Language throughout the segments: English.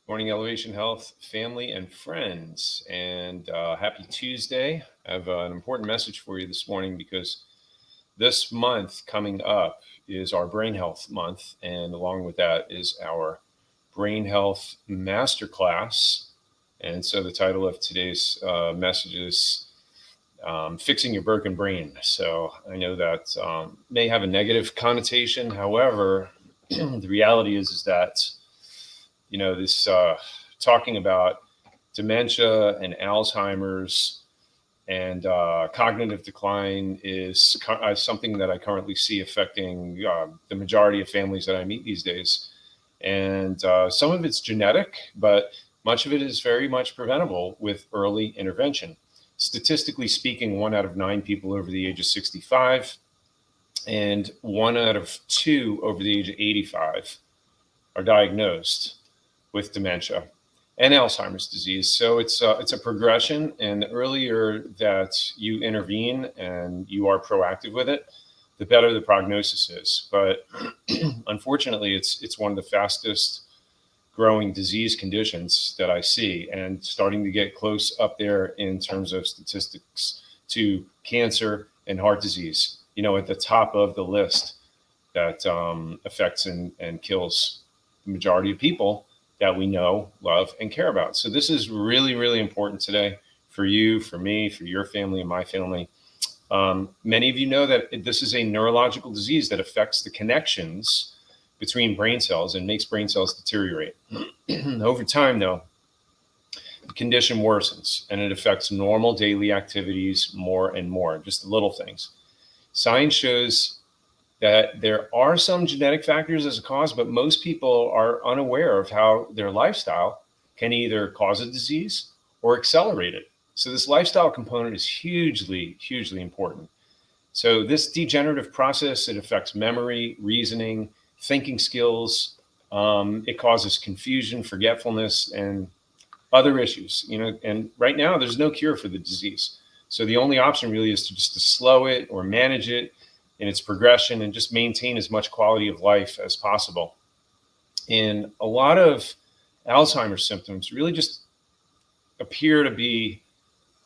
Morning, Elevation Health family and friends, and happy Tuesday. I have an important message for you this morning because this month coming up is our Brain Health Month, and along with that is our Brain Health Masterclass. And so the title of today's message is Fixing Your Broken Brain. So I know that may have a negative connotation. However, the reality is that this talking about dementia and Alzheimer's and cognitive decline is something that I currently see affecting the majority of families that I meet these days. And some of it's genetic, but much of it is very much preventable with early intervention. Statistically speaking, 1 out of 9 people over the age of 65 and 1 out of 2 over the age of 85 are diagnosed with dementia and Alzheimer's disease. So it's a progression, and the earlier that you intervene and you are proactive with it, the better the prognosis is. But unfortunately, it's one of the fastest growing disease conditions that I see, and starting to get close up there in terms of statistics to cancer and heart disease. At the top of the list that affects and kills the majority of people that we know, love, and care about. So this is really, really important today for you, for me, for your family, and my family. Many of you know that this is a neurological disease that affects the connections between brain cells and makes brain cells deteriorate. Over time, though, the condition worsens and it affects normal daily activities more and more, just the little things. Science shows that there are some genetic factors as a cause, but most people are unaware of how their lifestyle can either cause a disease or accelerate it. So this lifestyle component is hugely, hugely important. So this degenerative process, it affects memory, reasoning, thinking skills. It causes confusion, forgetfulness, and other issues. And right now there's no cure for the disease. So the only option really is to slow it or manage it in its progression and just maintain as much quality of life as possible. And a lot of Alzheimer's symptoms really just appear to be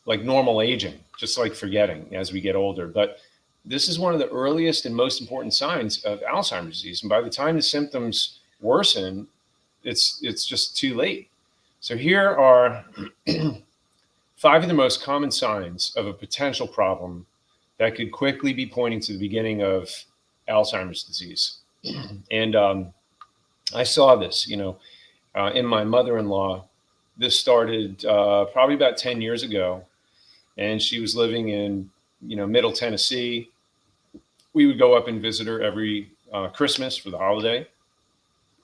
like normal aging, just like forgetting as we get older. But this is one of the earliest and most important signs of Alzheimer's disease. And by the time the symptoms worsen, it's just too late. So here are 5 of the most common signs of a potential problem that could quickly be pointing to the beginning of Alzheimer's disease. And I saw this, in my mother-in-law. This started probably about 10 years ago, and she was living in, Middle Tennessee. We would go up and visit her every Christmas for the holiday.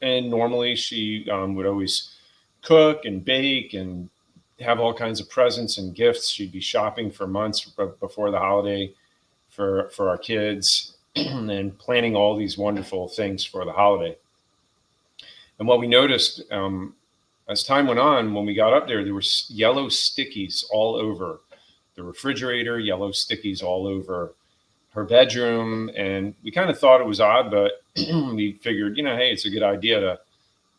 And normally she would always cook and bake and have all kinds of presents and gifts. She'd be shopping for months before the holiday for our kids and planning all these wonderful things for the holiday. And what we noticed as time went on, when we got up there were yellow stickies all over the refrigerator, yellow stickies all over her bedroom. And we kind of thought it was odd, but we figured, hey, it's a good idea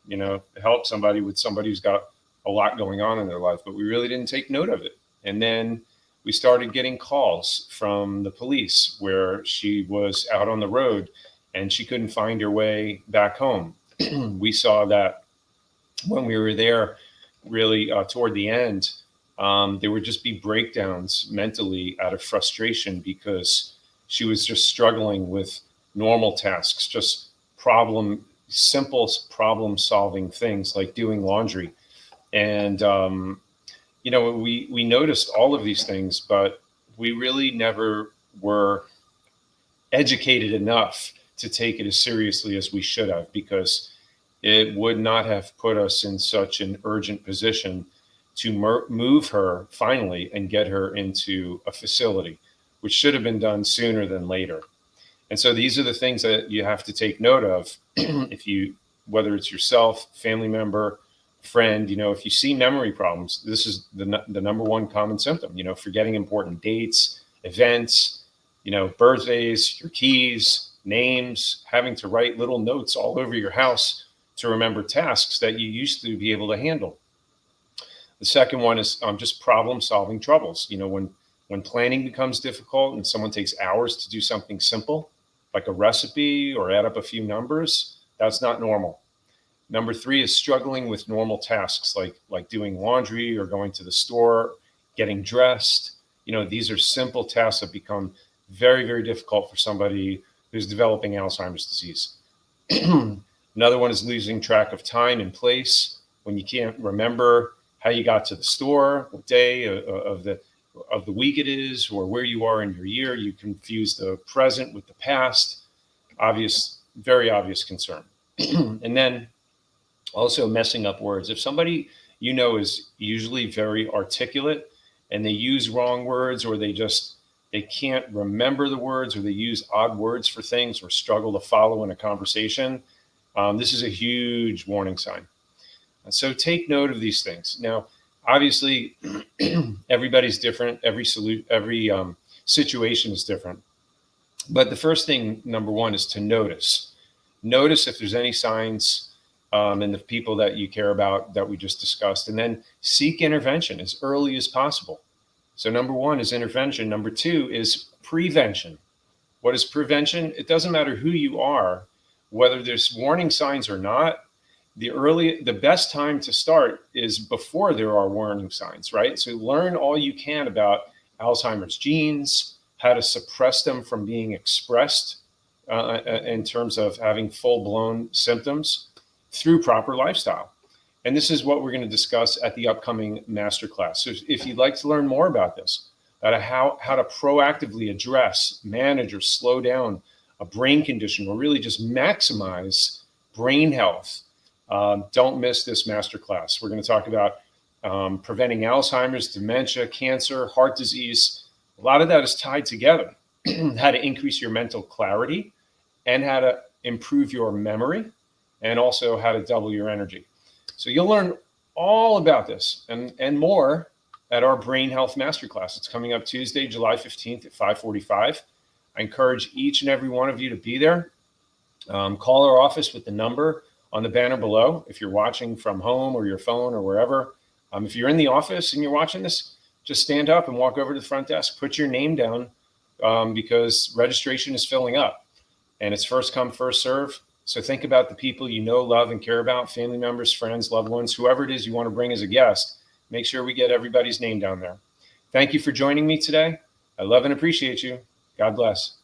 to, help somebody who's got a lot going on in their life. But we really didn't take note of it. And then we started getting calls from the police where she was out on the road and she couldn't find her way back home. We saw that when we were there, really toward the end, there would just be breakdowns mentally out of frustration because she was just struggling with normal tasks, just simple problem solving things like doing laundry. And we noticed all of these things, but we really never were educated enough to take it as seriously as we should have, because it would not have put us in such an urgent position to move her finally and get her into a facility, which should have been done sooner than later. And so these are the things that you have to take note of whether it's yourself, family member, friend. If you see memory problems, this is the number one common symptom. Forgetting important dates, events, birthdays, your keys, names, having to write little notes all over your house to remember tasks that you used to be able to handle. The second one is just problem solving troubles. When planning becomes difficult and someone takes hours to do something simple, like a recipe or add up a few numbers, that's not normal. Number three is struggling with normal tasks like doing laundry or going to the store, getting dressed. These are simple tasks that become very, very difficult for somebody who's developing Alzheimer's disease. Another one is losing track of time and place. When you can't remember how you got to the store, what day of the week it is, or where you are in your year, you confuse the present with the past. Very obvious concern. And then also messing up words. If somebody is usually very articulate and they use wrong words, or they can't remember the words, or they use odd words for things, or struggle to follow in a conversation, this is a huge warning sign. And so take note of these things. Now, obviously, everybody's different. Every situation is different. But the first thing, number one, is to notice. Notice if there's any signs in the people that you care about that we just discussed, and then seek intervention as early as possible. So number one is intervention. Number two is prevention. What is prevention? It doesn't matter who you are, whether there's warning signs or not. The best time to start is before there are warning signs, right? So learn all you can about Alzheimer's genes, how to suppress them from being expressed in terms of having full-blown symptoms through proper lifestyle. And this is what we're going to discuss at the upcoming masterclass. So if you'd like to learn more about this, about how to proactively address, manage, or slow down a brain condition, or really just maximize brain health, don't miss this masterclass. We're going to talk about preventing Alzheimer's, dementia, cancer, heart disease. A lot of that is tied together. How to increase your mental clarity, and how to improve your memory, and also how to double your energy. So you'll learn all about this and more at our Brain Health Masterclass. It's coming up Tuesday, July 15th at 5:45. I encourage each and every one of you to be there. Call our office with the number on the banner below if you're watching from home or your phone or wherever. If you're in the office and you're watching this, just stand up and walk over to the front desk. Put your name down because registration is filling up, and it's first come, first serve. So think about the people you know, love, and care about, family members, friends, loved ones, whoever it is you want to bring as a guest. Make sure we get everybody's name down there. Thank you for joining me today. I love and appreciate you. God bless.